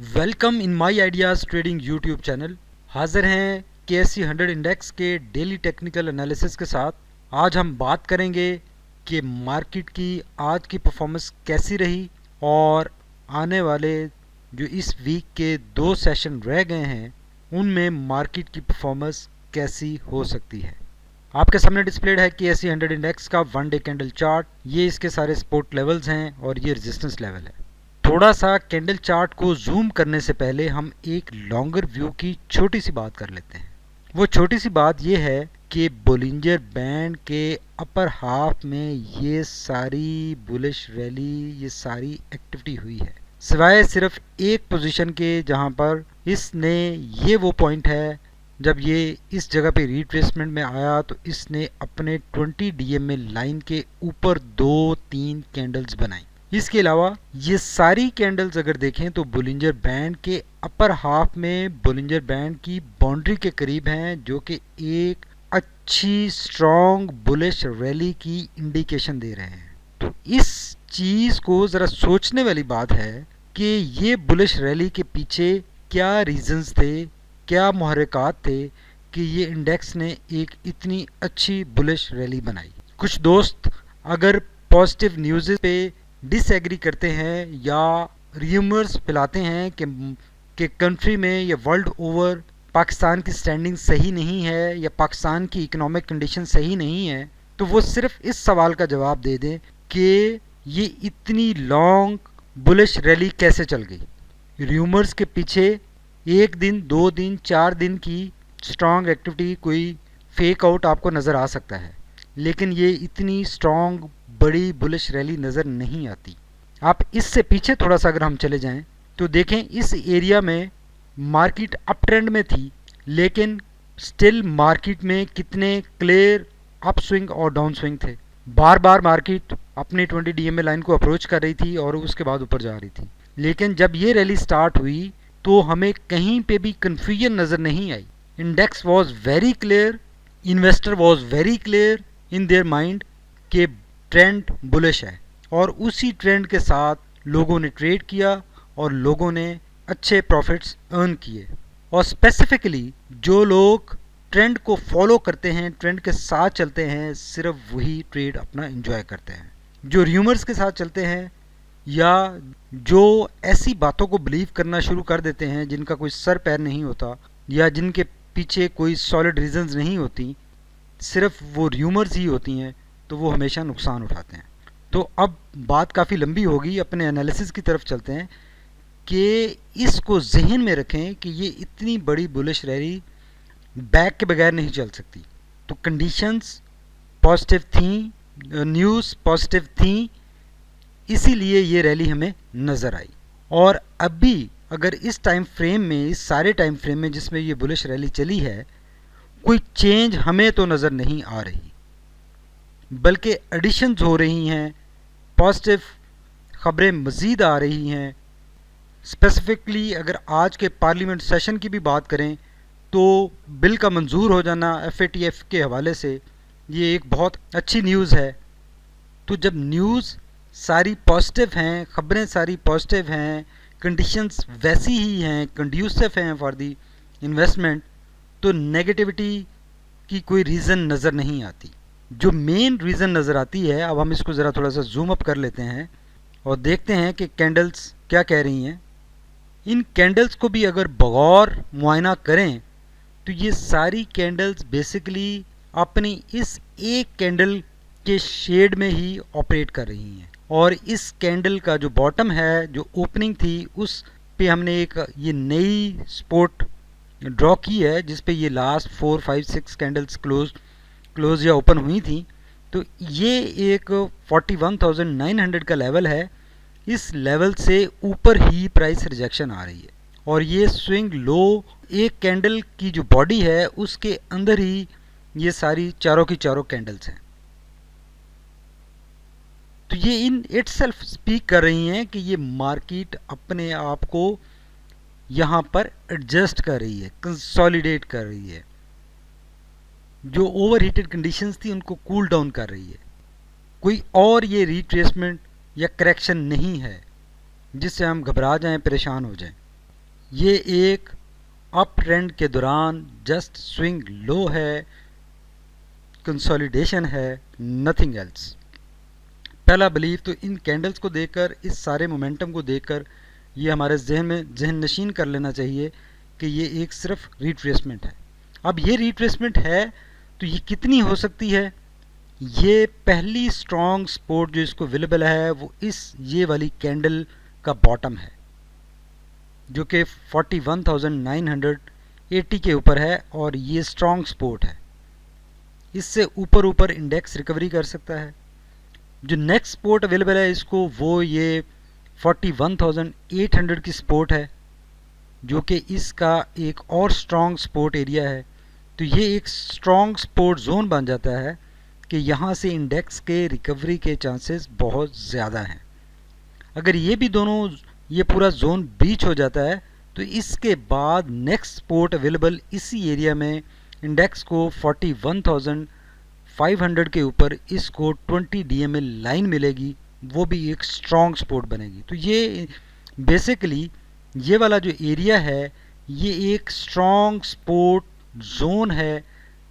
Welcome in my ideas trading YouTube channel. हाजिर हैं KSE 100 index के डेली टेक्निकल एनालिसिस के साथ। आज हम बात करेंगे कि मार्केट की आज की परफॉर्मेंस कैसी रही और आने वाले जो इस वीक के 2 सेशन रह गए हैं उनमें मार्केट की परफॉर्मेंस कैसी हो सकती है। आपके सामने डिस्प्लेड है KSE 100 इंडेक्स का 1 डे कैंडल चार्ट। ये इसके सारे सपोर्ट लेवल्स हैं और ये रेजिस्टेंस लेवल है। थोड़ा सा कैंडल चार्ट को जूम करने से पहले हम एक लॉन्गर व्यू की छोटी सी बात कर लेते हैं। वो छोटी सी बात ये है कि बोलिंजर बैंड के अपर हाफ में ये सारी बुलिश रैली, ये सारी एक्टिविटी हुई है, सिवाय सिर्फ एक पोजीशन के जहां पर इसने, ये वो पॉइंट है जब ये इस जगह पे रिट्रेसमेंट में आया तो इसने अपने 20 DM में लाइन के ऊपर 2-3 कैंडल्स बनाई। इसके अलावा ये सारी कैंडल्स अगर देखें तो बोलिंजर बैंड के अपर हाफ में बोलिंजर बैंड की बाउंड्री के करीब हैं, जो कि एक अच्छी स्ट्रॉन्ग बुलिश रैली की इंडिकेशन दे रहे हैं। तो इस चीज को जरा सोचने वाली बात है कि ये बुलिश रैली के पीछे क्या रीजंस थे, क्या मुहर्रिकात थे कि ये इंडेक्स ने एक इतनी अच्छी बुलिश रैली बनाई। कुछ दोस्त अगर पॉजिटिव न्यूज़ पे डिसएग्री करते हैं या र्यूमर्स फैलाते हैं कि कंट्री में या वर्ल्ड ओवर पाकिस्तान की स्टैंडिंग सही नहीं है या पाकिस्तान की इकोनॉमिक कंडीशन सही नहीं है, तो वो सिर्फ इस सवाल का जवाब दे दें कि ये इतनी लॉन्ग बुलिश रैली कैसे चल गई। र्यूमर्स के पीछे 1 दिन 2 दिन 4 दिन की स्ट्रॉन्ग एक्टिविटी, कोई फेक आउट आपको नज़र आ सकता है, लेकिन ये इतनी स्ट्रॉन्ग बड़ी बुलिश रैली नज़र नहीं आती। आप इससे पीछे थोड़ा सा अगर हम चले जाएं तो देखें इस एरिया में मार्केट अप ट्रेंड में थी, लेकिन स्टिल मार्केट में कितने क्लियर अप स्विंग और डाउन स्विंग थे। बार बार मार्केट अपनी 20 DMA लाइन को अप्रोच कर रही थी और उसके बाद ऊपर जा रही थी, लेकिन जब ये रैली स्टार्ट हुई तो हमें कहीं पे भी कन्फ्यूजन नज़र नहीं आई। Index was very clear, investor was very clear in their mind कि ट्रेंड बुलिश है, और उसी ट्रेंड के साथ लोगों ने ट्रेड किया और लोगों ने अच्छे प्रॉफिट्स अर्न किए। और स्पेसिफिकली जो लोग ट्रेंड को फॉलो करते हैं, ट्रेंड के साथ चलते हैं, सिर्फ वही ट्रेड अपना एंजॉय करते हैं। जो र्यूमर्स के साथ चलते हैं या जो ऐसी बातों को बिलीव करना शुरू कर देते हैं जिनका कोई सर पैर नहीं होता या जिनके पीछे कोई सॉलिड रीजंस नहीं होती, सिर्फ वो र्यूमर्स ही होती हैं, तो वो हमेशा नुकसान उठाते हैं। तो अब बात काफ़ी लंबी होगी, अपने एनालिसिस की तरफ चलते हैं कि इसको जहन में रखें कि ये इतनी बड़ी बुलिश रैली बैक के बगैर नहीं चल सकती। तो कंडीशंस पॉजिटिव थी, न्यूज़ पॉजिटिव थी, इसीलिए ये रैली हमें नज़र आई। और अभी अगर इस टाइम फ्रेम में, इस सारे टाइम फ्रेम में जिसमें ये बुलिश रैली चली है, कोई चेंज हमें तो नज़र नहीं आ रही, बल्कि एडिशंस हो रही हैं, पॉजिटिव ख़बरें मज़ीद आ रही हैं। स्पेसिफिकली अगर आज के पार्लियामेंट सेशन की भी बात करें तो बिल का मंजूर हो जाना FATF के हवाले से ये एक बहुत अच्छी न्यूज़ है। तो जब न्यूज़ सारी पॉजिटिव हैं, ख़बरें सारी पॉजिटिव हैं, कंडीशंस वैसी ही हैं, कंड्यूसिव हैं फॉर दी इन्वेस्टमेंट, तो नेगेटिविटी की कोई रीज़न नज़र नहीं आती। जो मेन रीज़न नज़र आती है, अब हम इसको ज़रा थोड़ा सा जूम अप कर लेते हैं और देखते हैं कि कैंडल्स क्या कह रही हैं। इन कैंडल्स को भी अगर बगौर मुआयना करें तो ये सारी कैंडल्स बेसिकली अपनी इस एक कैंडल के शेड में ही ऑपरेट कर रही हैं, और इस कैंडल का जो बॉटम है, जो ओपनिंग थी, उस पे हमने एक ये नई स्पॉट ड्रॉ की है जिस पे ये लास्ट 4, 5, 6 कैंडल्स क्लोज या ओपन हुई थी। तो ये एक 41,900 का लेवल है, इस लेवल से ऊपर ही प्राइस रिजेक्शन आ रही है, और ये स्विंग लो एक कैंडल की जो बॉडी है उसके अंदर ही ये सारी चारों की चारों कैंडल्स हैं। तो ये इन इटसेल्फ स्पीक कर रही हैं कि ये मार्केट अपने आप को यहाँ पर एडजस्ट कर रही है, कंसोलिडेट कर रही है, जो ओवर हीटेड कंडीशंस थी उनको कूल डाउन कर रही है। कोई और ये रिट्रेसमेंट या करेक्शन नहीं है जिससे हम घबरा जाएं, परेशान हो जाएं। ये एक अप ट्रेंड के दौरान जस्ट स्विंग लो है, कंसोलिडेशन है, नथिंग एल्स। पहला बिलीव तो इन कैंडल्स को देखकर, इस सारे मोमेंटम को देखकर ये हमारे जहन में जहन नशीन कर लेना चाहिए कि ये एक सिर्फ रिट्रेसमेंट है। अब ये रिट्रेसमेंट है तो ये कितनी हो सकती है? ये पहली स्ट्रॉन्ग सपोर्ट जो इसको अवेलेबल है वो ये वाली कैंडल का बॉटम है, जो कि 41,980 के ऊपर है और ये स्ट्रॉन्ग सपोर्ट है। इससे ऊपर ऊपर इंडेक्स रिकवरी कर सकता है। जो नेक्स्ट सपोर्ट अवेलेबल है इसको, वो ये 41,800 की सपोर्ट है, जो कि इसका एक और स्ट्रॉन्ग सपोर्ट एरिया है। तो ये एक स्ट्रॉन्ग सपोर्ट जोन बन जाता है कि यहाँ से इंडेक्स के रिकवरी के चांसेस बहुत ज़्यादा हैं। अगर ये भी दोनों, ये पूरा जोन बीच हो जाता है तो इसके बाद नेक्स्ट सपोर्ट अवेलेबल इसी एरिया में, इंडेक्स को 41,500 के ऊपर इसको 20 DMA लाइन मिलेगी, वो भी एक स्ट्रॉन्ग सपोर्ट बनेगी। तो ये बेसिकली ये वाला जो एरिया है ये एक स्ट्रॉन्ग सपोर्ट जोन है,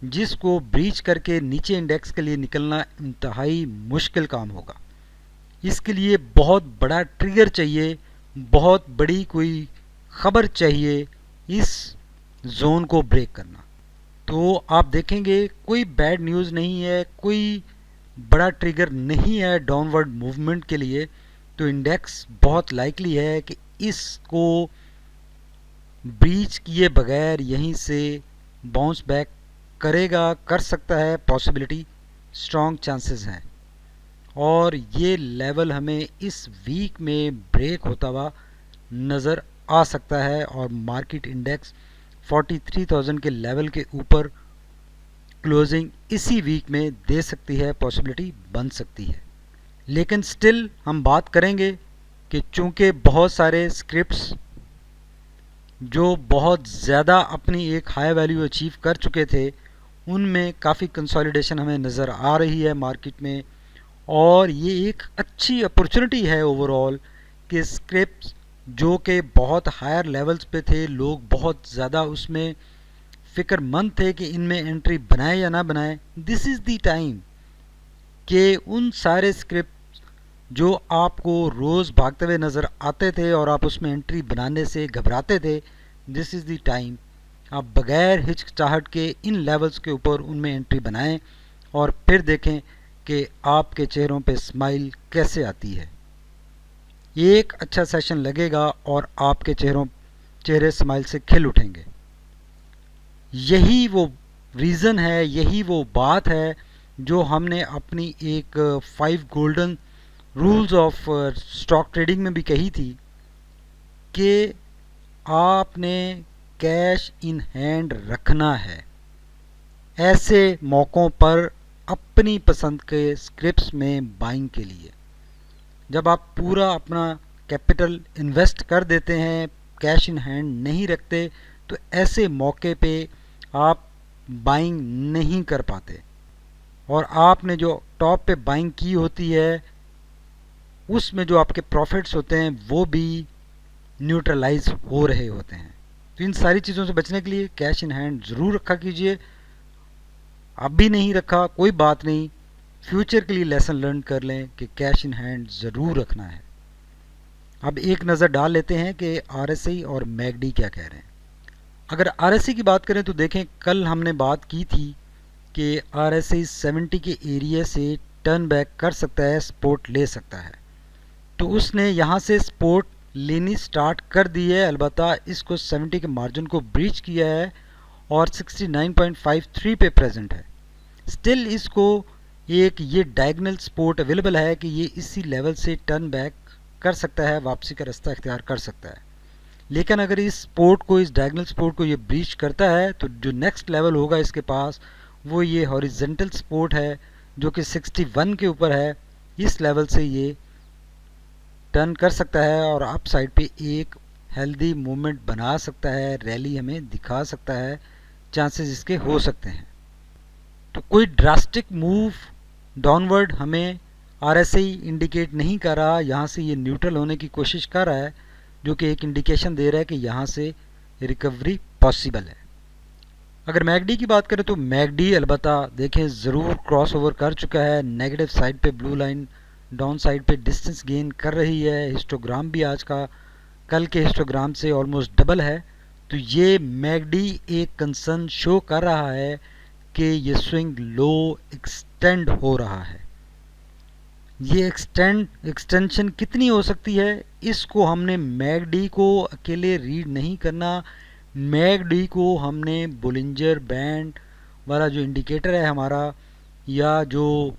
जिसको ब्रीच करके नीचे इंडेक्स के लिए निकलना इंतहाई मुश्किल काम होगा। इसके लिए बहुत बड़ा ट्रिगर चाहिए, बहुत बड़ी कोई खबर चाहिए इस जोन को ब्रेक करना। तो आप देखेंगे कोई बैड न्यूज़ नहीं है, कोई बड़ा ट्रिगर नहीं है डाउनवर्ड मूवमेंट के लिए, तो इंडेक्स बहुत लाइकली है कि इसको ब्रीच किए बगैर यहीं से बाउंस बैक करेगा, कर सकता है, पॉसिबिलिटी स्ट्रॉन्ग चांसेस हैं। और ये लेवल हमें इस वीक में ब्रेक होता हुआ नज़र आ सकता है और मार्केट इंडेक्स 43,000 के लेवल के ऊपर क्लोजिंग इसी वीक में दे सकती है, पॉसिबिलिटी बन सकती है। लेकिन स्टिल हम बात करेंगे कि चूंकि बहुत सारे स्क्रिप्ट्स जो बहुत ज़्यादा अपनी एक हाई वैल्यू अचीव कर चुके थे, उनमें काफ़ी कंसोलिडेशन हमें नज़र आ रही है मार्केट में, और ये एक अच्छी अपॉर्चुनिटी है ओवरऑल कि स्क्रिप्ट्स जो कि बहुत हायर लेवल्स पे थे, लोग बहुत ज़्यादा उसमें फ़िक्रमंद थे कि इनमें एंट्री बनाए या ना बनाए, दिस इज़ द टाइम कि उन सारे स्क्रिप्ट जो आपको रोज़ भागते हुए नज़र आते थे और आप उसमें एंट्री बनाने से घबराते थे, दिस इज़ द टाइम आप बग़ैर हिचकिचाहट के इन लेवल्स के ऊपर उनमें एंट्री बनाएं और फिर देखें कि आपके चेहरों पे स्माइल कैसे आती है। एक अच्छा सेशन लगेगा और आपके चेहरे स्माइल से खिल उठेंगे। यही वो रीज़न है, यही वो बात है जो हमने अपनी एक 5 golden rules of stock trading में भी कही थी कि आपने कैश इन हैंड रखना है ऐसे मौक़ों पर अपनी पसंद के स्क्रिप्ट्स में बाइंग के लिए। जब आप पूरा अपना कैपिटल इन्वेस्ट कर देते हैं, कैश इन हैंड नहीं रखते, तो ऐसे मौके पे आप बाइंग नहीं कर पाते और आपने जो टॉप पे बाइंग की होती है उसमें जो आपके प्रॉफिट्स होते हैं वो भी न्यूट्रलाइज हो रहे होते हैं। तो इन सारी चीज़ों से बचने के लिए कैश इन हैंड ज़रूर रखा कीजिए। अभी नहीं रखा कोई बात नहीं, फ्यूचर के लिए लेसन लर्न कर लें कि कैश इन हैंड ज़रूर रखना है। अब एक नज़र डाल लेते हैं कि आरएसआई और मैकडी क्या कह रहे हैं। अगर आरएसआई की बात करें तो देखें, कल हमने बात की थी कि आरएसआई 70 के एरिया से टर्न बैक कर सकता है, सपोर्ट ले सकता है। तो उसने यहाँ से सपोर्ट लेनी स्टार्ट कर दी है, अलबत्ता इसको 70 के मार्जिन को ब्रीच किया है और 69.53 पे प्रेजेंट है। स्टिल इसको एक ये डायगोनल सपोर्ट अवेलेबल है कि ये इसी लेवल से टर्न बैक कर सकता है, वापसी का रास्ता इख्तियार कर सकता है। लेकिन अगर इस सपोर्ट को, इस डायगोनल सपोर्ट को ये ब्रीच करता है तो जो नेक्स्ट लेवल होगा इसके पास वो ये हॉरिजॉन्टल सपोर्ट है जो कि 61 के ऊपर है। इस लेवल से ये टर्न कर सकता है और अप साइड पे एक हेल्दी मूवमेंट बना सकता है, रैली हमें दिखा सकता है, चांसेस इसके हो सकते हैं। तो कोई ड्रास्टिक मूव डाउनवर्ड हमें आरएसआई इंडिकेट नहीं कर रहा, यहाँ से ये न्यूट्रल होने की कोशिश कर रहा है। जो कि एक इंडिकेशन दे रहा है कि यहाँ से रिकवरी पॉसिबल है। अगर मैकडी की बात करें तो मैकडी अलबत्ता देखें ज़रूर क्रॉस ओवर कर चुका है, नेगेटिव साइड पे ब्लू लाइन डाउन साइड पे डिस्टेंस गेन कर रही है। हिस्टोग्राम भी आज का कल के हिस्टोग्राम से ऑलमोस्ट डबल है, तो ये मैकडी एक कंसर्न शो कर रहा है कि ये स्विंग लो एक्सटेंड हो रहा है। ये एक्सटेंशन कितनी हो सकती है, इसको हमने मैकडी को अकेले रीड नहीं करना। मैकडी को हमने बोलिंजर बैंड वाला जो इंडिकेटर है हमारा, या जो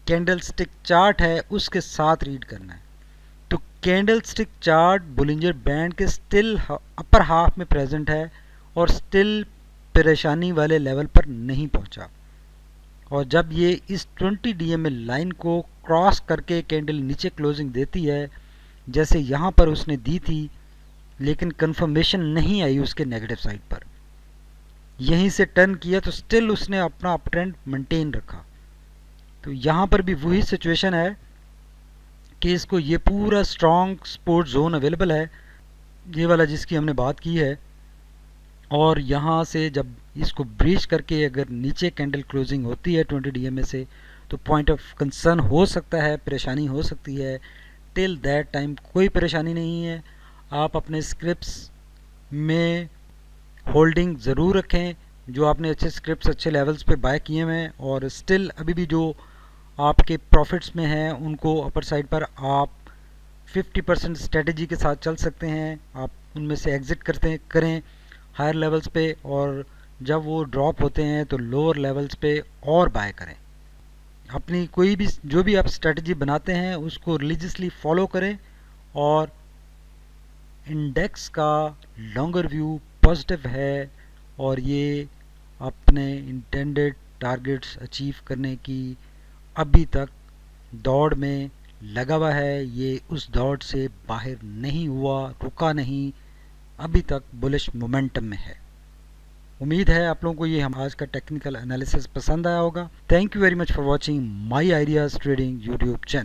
कैंडलस्टिक चार्ट है उसके साथ रीड करना है। तो कैंडलस्टिक चार्ट बोलिंजर बैंड के स्टिल अपर हाफ में प्रेजेंट है और स्टिल परेशानी वाले लेवल पर नहीं पहुंचा, और जब ये इस 20 DMA लाइन को क्रॉस करके कैंडल नीचे क्लोजिंग देती है, जैसे यहाँ पर उसने दी थी, लेकिन कंफर्मेशन नहीं आई उसके नेगेटिव साइड पर, यहीं से टर्न किया तो स्टिल उसने अपना अप ट्रेंड मेंटेन रखा। तो यहाँ पर भी वही सिचुएशन है कि इसको ये पूरा स्ट्रॉन्ग सपोर्ट जोन अवेलेबल है, ये वाला जिसकी हमने बात की है, और यहाँ से जब इसको ब्रीच करके अगर नीचे कैंडल क्लोजिंग होती है 20 DMA से, तो पॉइंट ऑफ कंसर्न हो सकता है, परेशानी हो सकती है। टिल दैट टाइम कोई परेशानी नहीं है, आप अपने स्क्रिप्ट्स में होल्डिंग ज़रूर रखें, जो आपने अच्छे स्क्रिप्ट्स अच्छे लेवल्स पे बाय किए हुए हैं, और स्टिल अभी भी जो आपके प्रॉफिट्स में हैं उनको अपर साइड पर आप 50% स्ट्रेटजी के साथ चल सकते हैं। आप उनमें से एग्ज़िट करें हायर लेवल्स पे, और जब वो ड्रॉप होते हैं तो लोअर लेवल्स पे और बाय करें। अपनी कोई भी जो भी आप स्ट्रेटजी बनाते हैं उसको रिलीजियसली फॉलो करें, और इंडेक्स का लॉन्गर व्यू पॉजिटिव है, और ये अपने इंटेंडेड टारगेट्स अचीव करने की अभी तक दौड़ में लगा हुआ है। ये उस दौड़ से बाहर नहीं हुआ, रुका नहीं, अभी तक बुलिश मोमेंटम में है। उम्मीद है आप लोगों को ये हम आज का टेक्निकल एनालिसिस पसंद आया होगा। Thank you very much for watching my ideas trading YouTube channel.